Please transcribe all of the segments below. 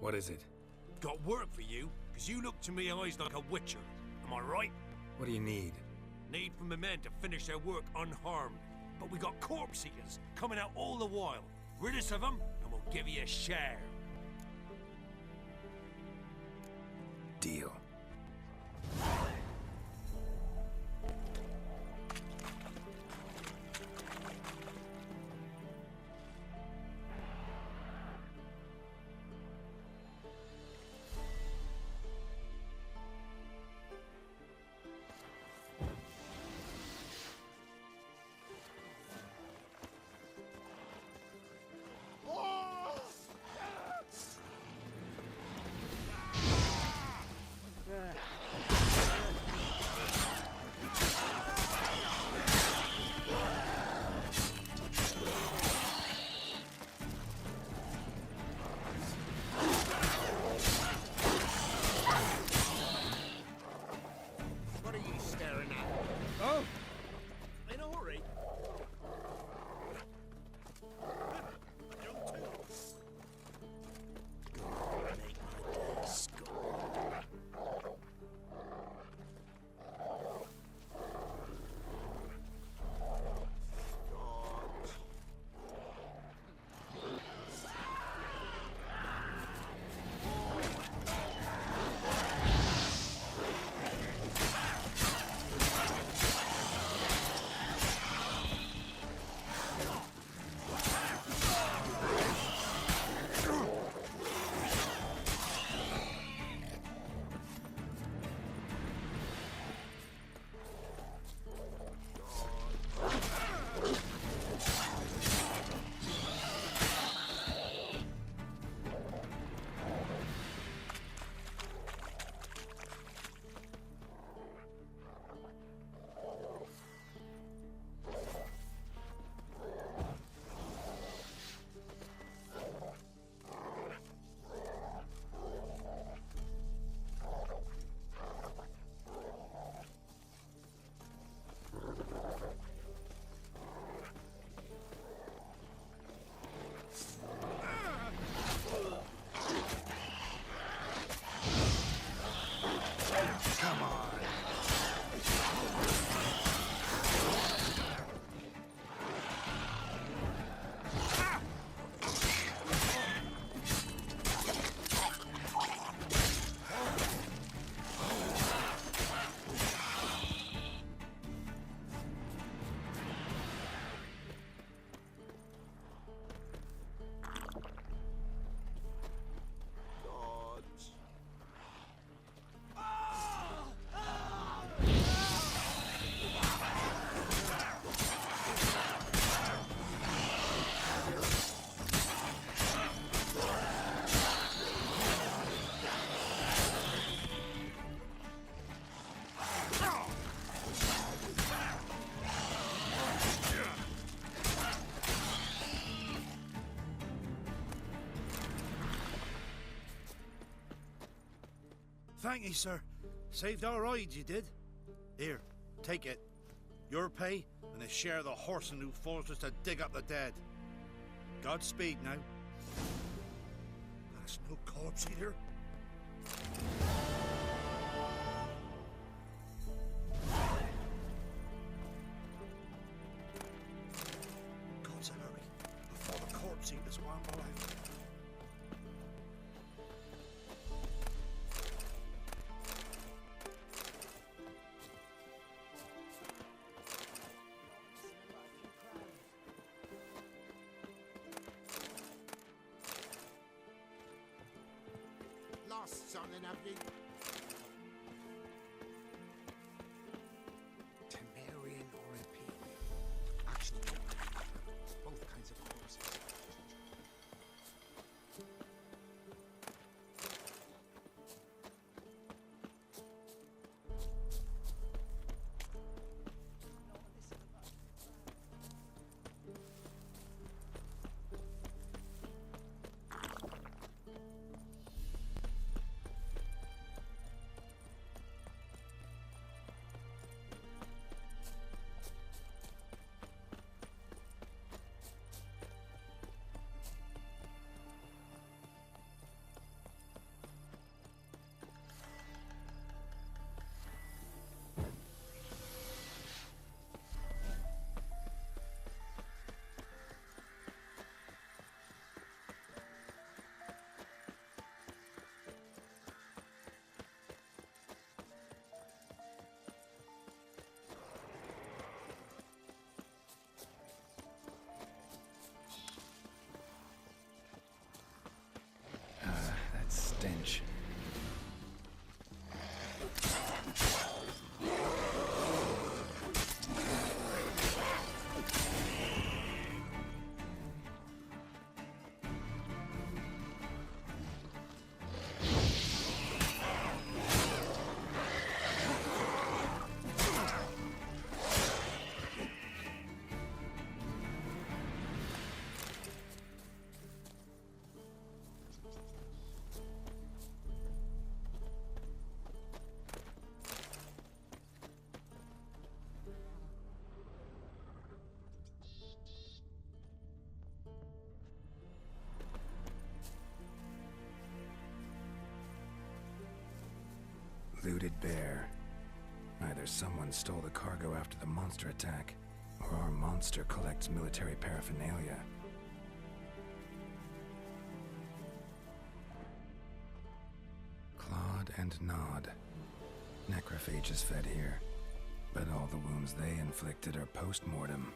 What is it? Got work for you, because you look to me eyes like a witcher. Am I right? What do you need? Need for my men to finish their work unharmed. But we got corpse eaters coming out all the while. Rid us of them, and we'll give you a share. Deal. Thank you, sir. Saved our rides, you did. Here, take it. Your pay, and a share of the horsing who forced us to dig up the dead. Godspeed now. That's no corpse eater. God's a hurry, before the corpse eaters wamble out. something, have you? Temerian or Imperial? Actually, both kinds of horses. That stench. Looted bear. Either someone stole the cargo after the monster attack, or our monster collects military paraphernalia. Clawed and gnawed. Necrophages fed here, but all the wounds they inflicted are post-mortem.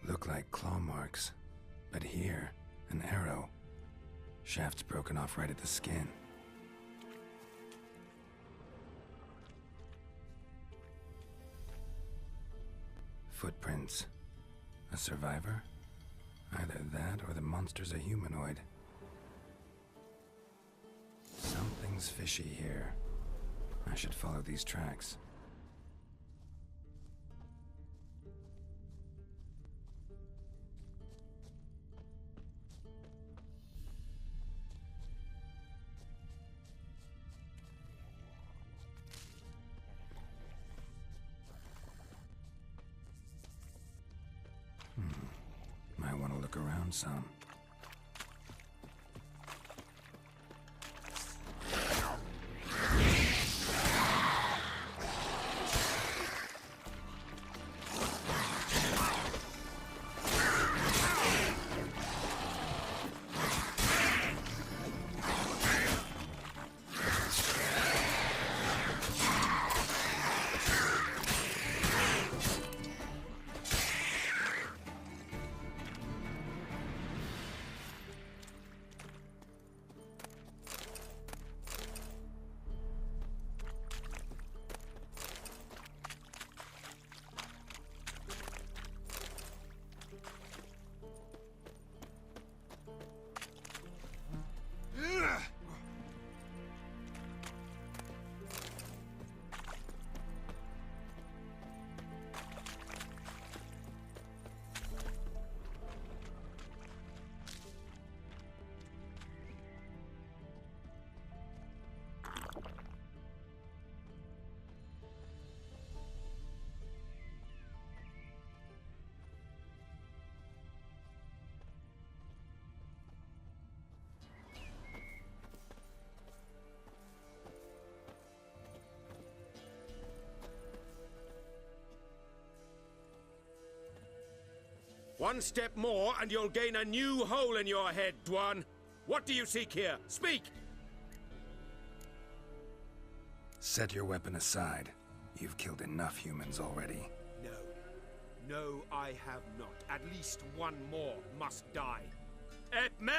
Look like claw marks, but here, an arrow. Shaft's broken off right at the skin. Footprints. A survivor? Either that or the monster's a humanoid. Something's fishy here. I should follow these tracks. Might want to look around some. One step more, and you'll gain a new hole in your head, Dwan. What do you seek here? Speak! Set your weapon aside. You've killed enough humans already. No. No, I have not. At least one more must die. Et me!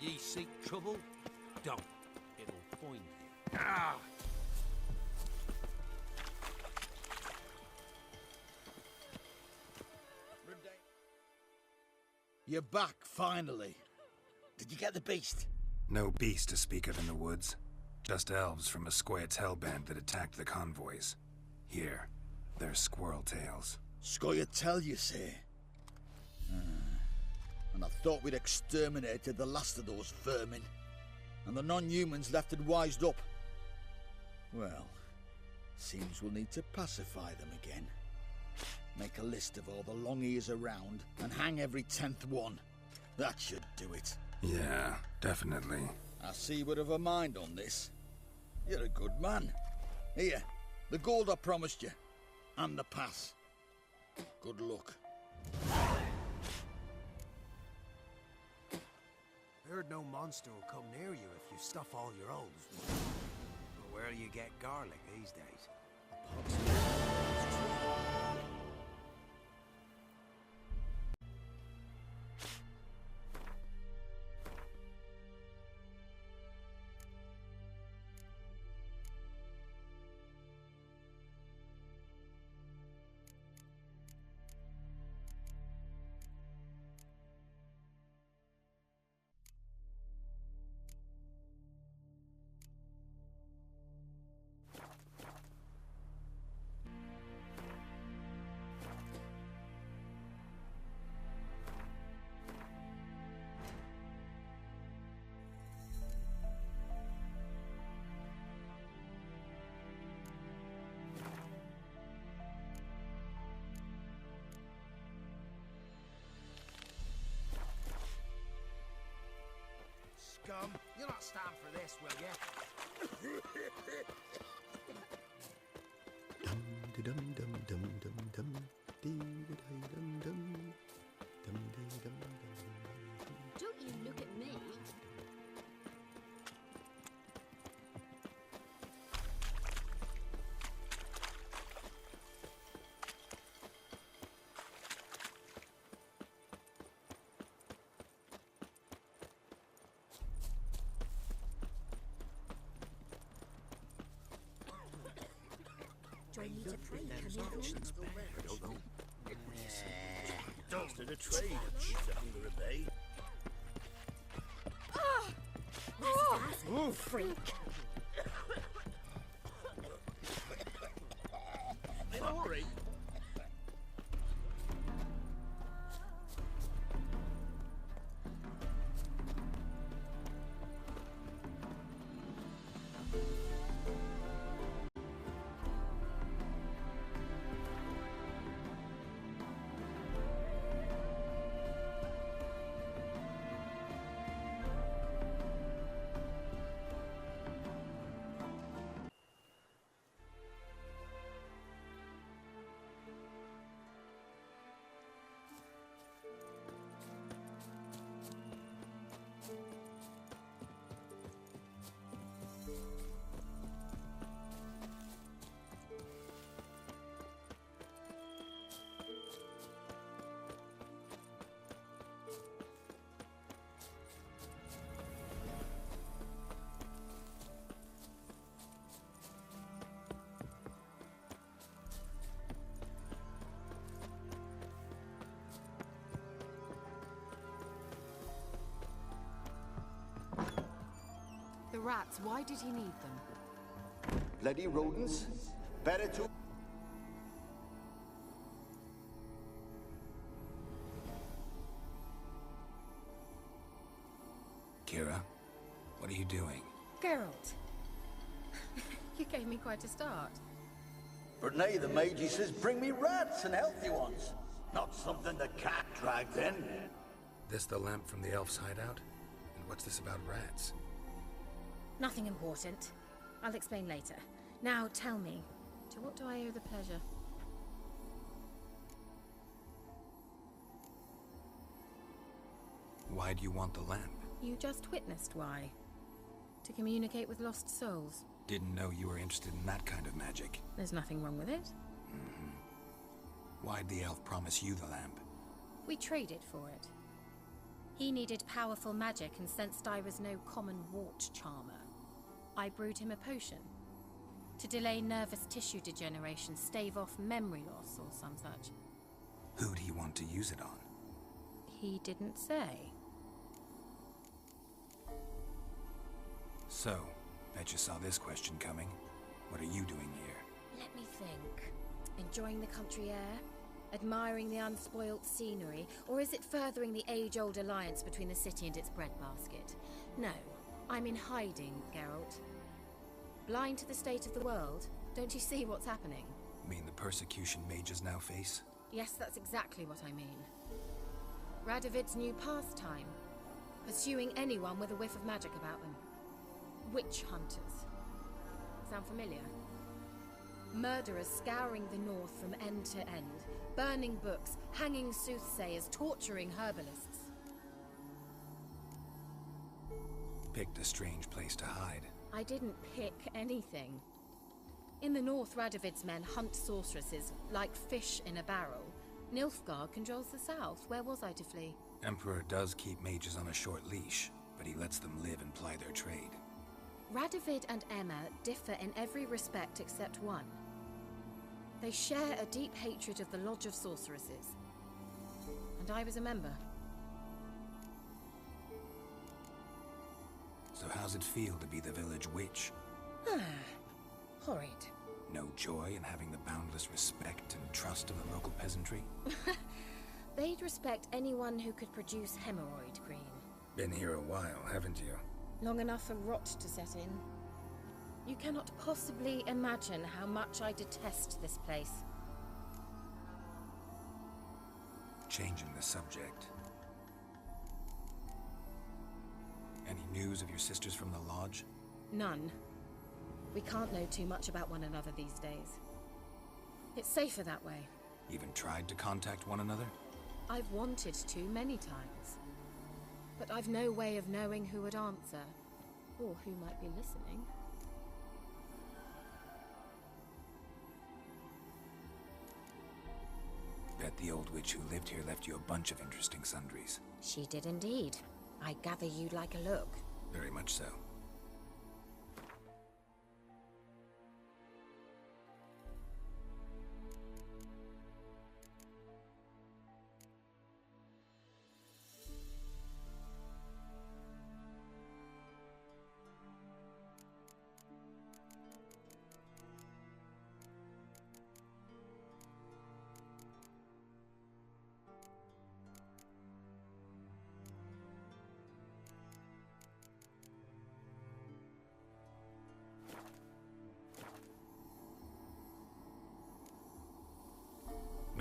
Ye seek trouble? Don't. It'll find you. Ah! You're back, finally. Did you get the beast? No beast to speak of in the woods. Just elves from a Squoia't's hellband that attacked the convoys. Here, they're squirrel tails. Scoia'tael, you say? And I thought we'd exterminated the last of those vermin. And the non-humans left it wised up. Well, seems we'll need to pacify them again. Make a list of all the long ears around and hang every 10th one. That should do it. Yeah, definitely. I see you would have a mind on this. You're a good man. Here, the gold I promised you. And the pass. Good luck. Heard no monster will come near you if you stuff all your holes. But where do you get garlic these days? Scum, you'll not stand for this, will you? Dum dum dum dum dum dum dum dum dum. free to play commitment. I don't know. Just a trade, a hunger a bay. Oh, freak. In a hurry. The rats, why did he need them? Bloody rodents. Better to... Kira, what are you doing? Geralt. You gave me quite a start. But nay, the mage he says, bring me rats and healthy ones. Not something the cat dragged in. This the lamp from the elf's hideout? And what's this about rats? Nothing important. I'll explain later. Now tell me, to what do I owe the pleasure? Why do you want the lamp? You just witnessed why. To communicate with lost souls. Didn't know you were interested in that kind of magic. There's nothing wrong with it. Why'd the elf promise you the lamp? We traded for it. He needed powerful magic and sensed I was no common wart charmer. I brewed him a potion. To delay nervous tissue degeneration, stave off memory loss or some such. Who'd he want to use it on? He didn't say. So, bet you saw this question coming. What are you doing here? Let me think. Enjoying the country air? Admiring the unspoilt scenery? Or is it furthering the age-old alliance between the city and its breadbasket? No, I'm in hiding, Geralt. Blind to the state of the world? Don't you see what's happening? Mean the persecution mages now face? Yes, that's exactly what I mean. Radovid's new pastime. Pursuing anyone with a whiff of magic about them. Witch hunters. Sound familiar? Murderers scouring the north from end to end. Burning books, hanging soothsayers, torturing herbalists. Picked a strange place to hide. I didn't pick anything. In the north, Radovid's men hunt sorceresses like fish in a barrel. Nilfgaard controls the south. Where was I to flee? Emperor does keep mages on a short leash, but he lets them live and ply their trade. Radovid and Emma differ in every respect except one. They share a deep hatred of the Lodge of Sorceresses. And I was a member. So how's it feel to be the village witch? Horrid. No joy in having the boundless respect and trust of the local peasantry? They'd respect anyone who could produce hemorrhoid cream. Been here a while, haven't you? Long enough for rot to set in. You cannot possibly imagine how much I detest this place. Changing the subject. Any news of your sisters from the lodge? None. We can't know too much about one another these days. It's safer that way. Even tried to contact one another? I've wanted to many times. But I've no way of knowing who would answer, or who might be listening. Bet the old witch who lived here left you a bunch of interesting sundries. She did indeed. I gather you'd like a look. Very much so.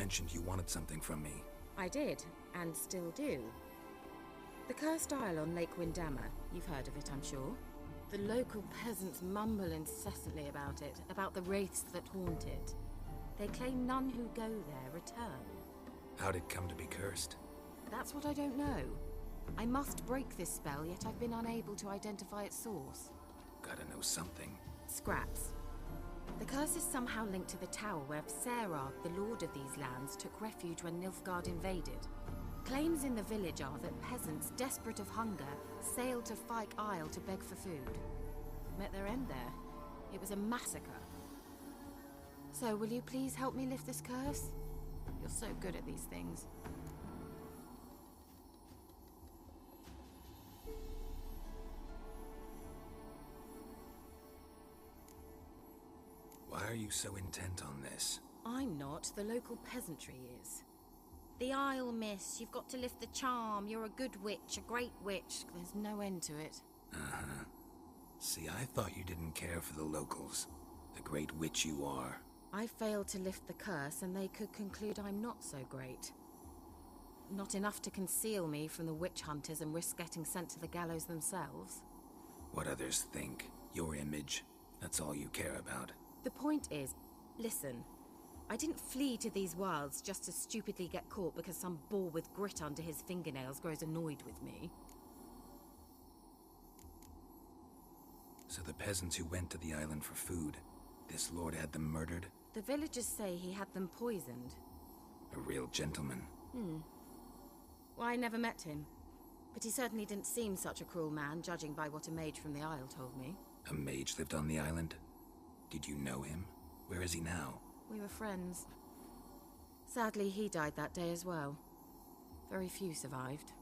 mentioned you wanted something from me. I did, and still do. The Cursed Isle on Lake Windammer. You've heard of it, I'm sure. The local peasants mumble incessantly about it, about the wraiths that haunt it. They claim none who go there return. How'd it come to be cursed? That's what I don't know. I must break this spell, yet I've been unable to identify its source. Gotta know something. Scraps. The curse is somehow linked to the tower where Serad, the lord of these lands, took refuge when Nilfgaard invaded. Claims in the village are that peasants, desperate of hunger, sailed to Fyke Isle to beg for food. Met their end there. It was a massacre. So, will you please help me lift this curse? You're so good at these things. Why are you so intent on this? I'm not. The local peasantry is. The Isle, miss. You've got to lift the charm. You're a good witch, a great witch. There's no end to it. Uh-huh. See, I thought you didn't care for the locals. The great witch you are. I failed to lift the curse, and they could conclude I'm not so great. Not enough to conceal me from the witch hunters and risk getting sent to the gallows themselves. What others think. Your image. That's all you care about. The point is, listen. I didn't flee to these wilds just to stupidly get caught because some boar with grit under his fingernails grows annoyed with me. So the peasants who went to the island for food, this lord had them murdered? The villagers say he had them poisoned. A real gentleman. Well, I never met him. But he certainly didn't seem such a cruel man, judging by what a mage from the Isle told me. A mage lived on the island? Did you know him? Where is he now? We were friends. Sadly, he died that day as well. Very few survived.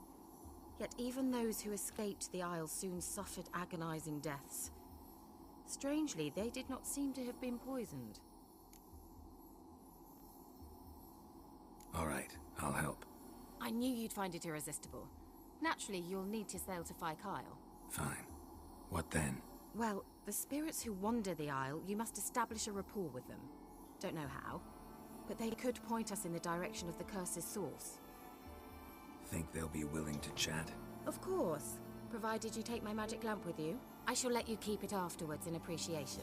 Yet even those who escaped the Isle soon suffered agonizing deaths. Strangely, they did not seem to have been poisoned. All right, I'll help. I knew you'd find it irresistible. Naturally, you'll need to sail to Fyke Isle. Fine. What then? Well, the spirits who wander the Isle, you must establish a rapport with them. Don't know how, but they could point us in the direction of the curse's source. Think they'll be willing to chat? Of course, provided you take my magic lamp with you. I shall let you keep it afterwards in appreciation.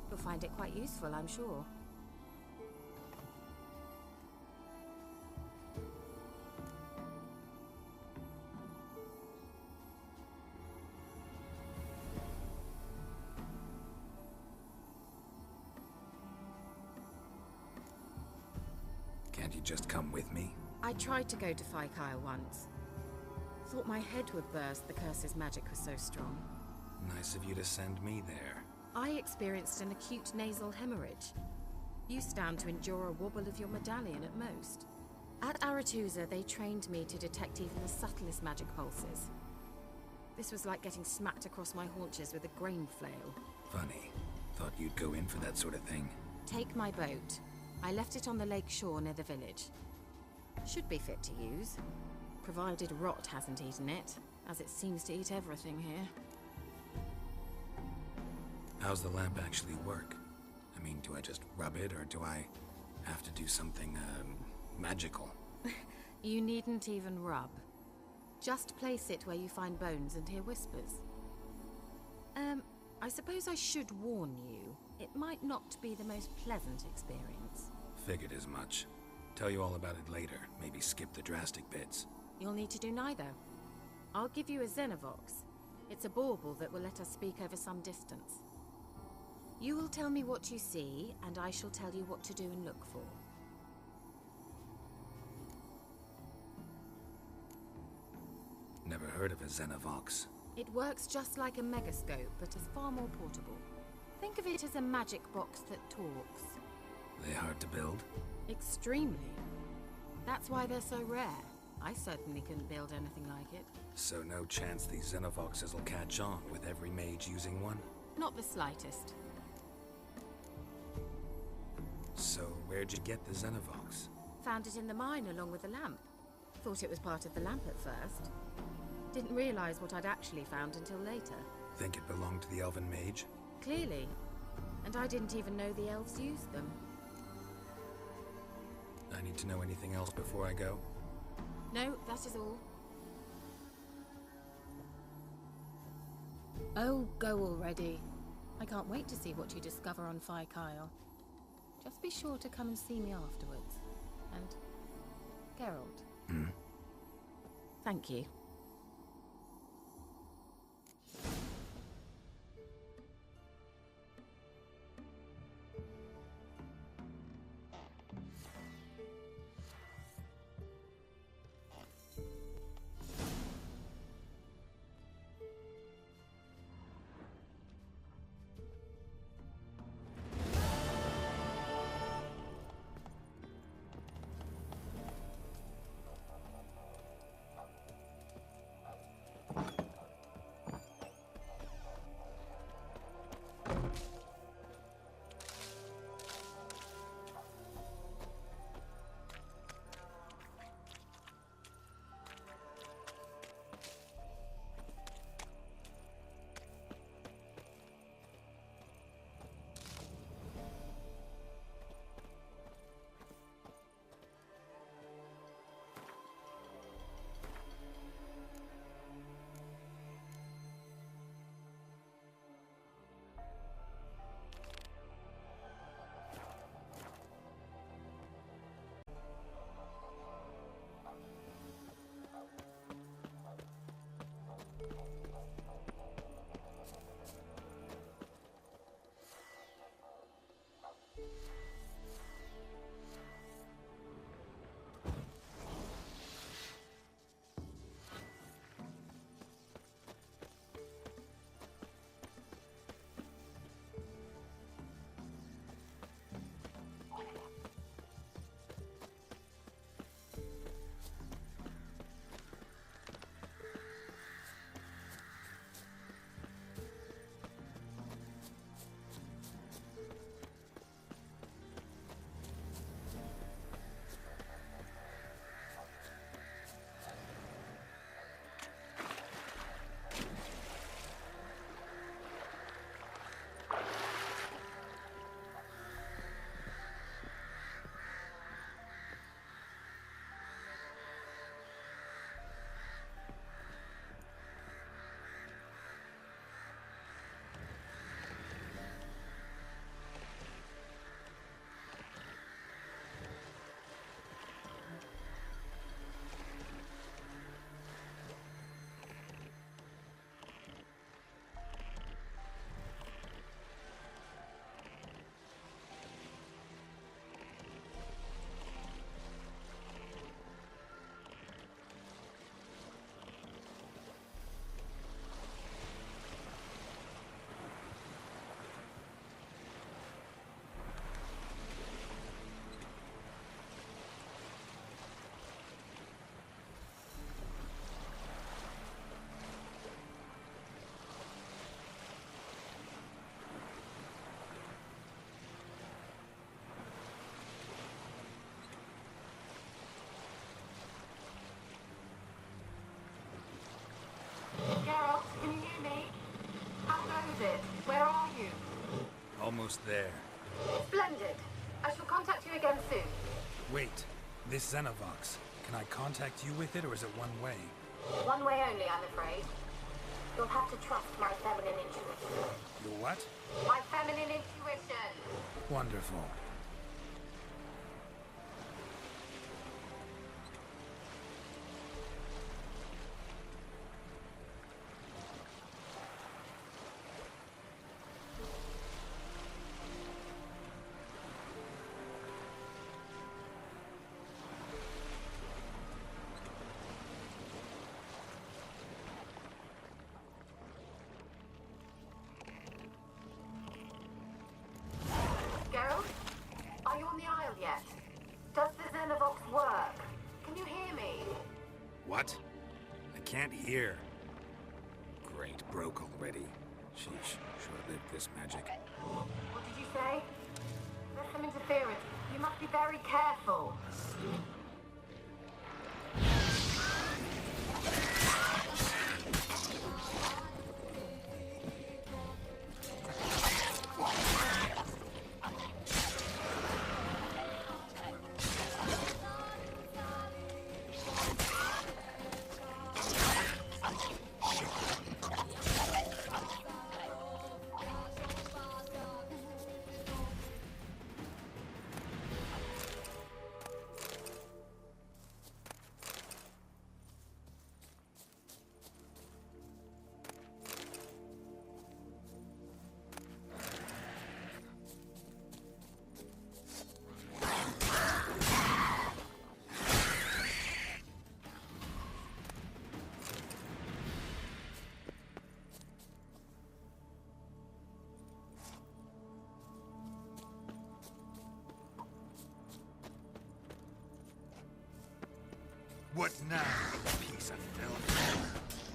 You'll find it quite useful, I'm sure. Can't you just come with me? I tried to go to Fyke Isle once. Thought my head would burst, the curse's magic was so strong. Nice of you to send me there. I experienced an acute nasal hemorrhage. You stand to endure a wobble of your medallion at most. At Aretusa, they trained me to detect even the subtlest magic pulses. This was like getting smacked across my haunches with a grain flail. Funny. Thought you'd go in for that sort of thing. Take my boat. I left it on the lake shore near the village. Should be fit to use, provided rot hasn't eaten it, as it seems to eat everything here. How's the lamp actually work? I mean, do I just rub it, or do I have to do something, magical? You needn't even rub. Just place it where you find bones and hear whispers. I suppose I should warn you, it might not be the most pleasant experience. Figured as much. Tell you all about it later. Maybe skip the drastic bits. You'll need to do neither. I'll give you a Xenovox. It's a bauble that will let us speak over some distance. You will tell me what you see, and I shall tell you what to do and look for. Never heard of a Xenovox. It works just like a megascope, but is far more portable. Think of it as a magic box that talks. They hard to build? Extremely. That's why they're so rare. I certainly couldn't build anything like it. So no chance these Xenovoxes will catch on with every mage using one? Not the slightest. So where'd you get the Xenovox? Found it in the mine along with the lamp. Thought it was part of the lamp at first. Didn't realize what I'd actually found until later. Think it belonged to the elven mage? Clearly. And I didn't even know the elves used them. I I need to know anything else before I go? No, that is all. Oh, go already. I can't wait to see what you discover on Phi Kyle. Just be sure to come and see me afterwards. And Geralt. Thank you. Geralt, can you hear me? How goes it? Where are you? Almost there. Splendid. I shall contact you again soon. Wait, this Xenovox. Can I contact you with it, or is it one way? One way only, I'm afraid. You'll have to trust my feminine intuition. Your what? My feminine intuition! Wonderful. Geralt? Are you on the Isle yet? Does the Xenovox work? Can you hear me? What? I can't hear. Great, broke already. Sheesh, short-lived this magic. What did you say? There's some interference. You must be very careful. What now, piece of filth?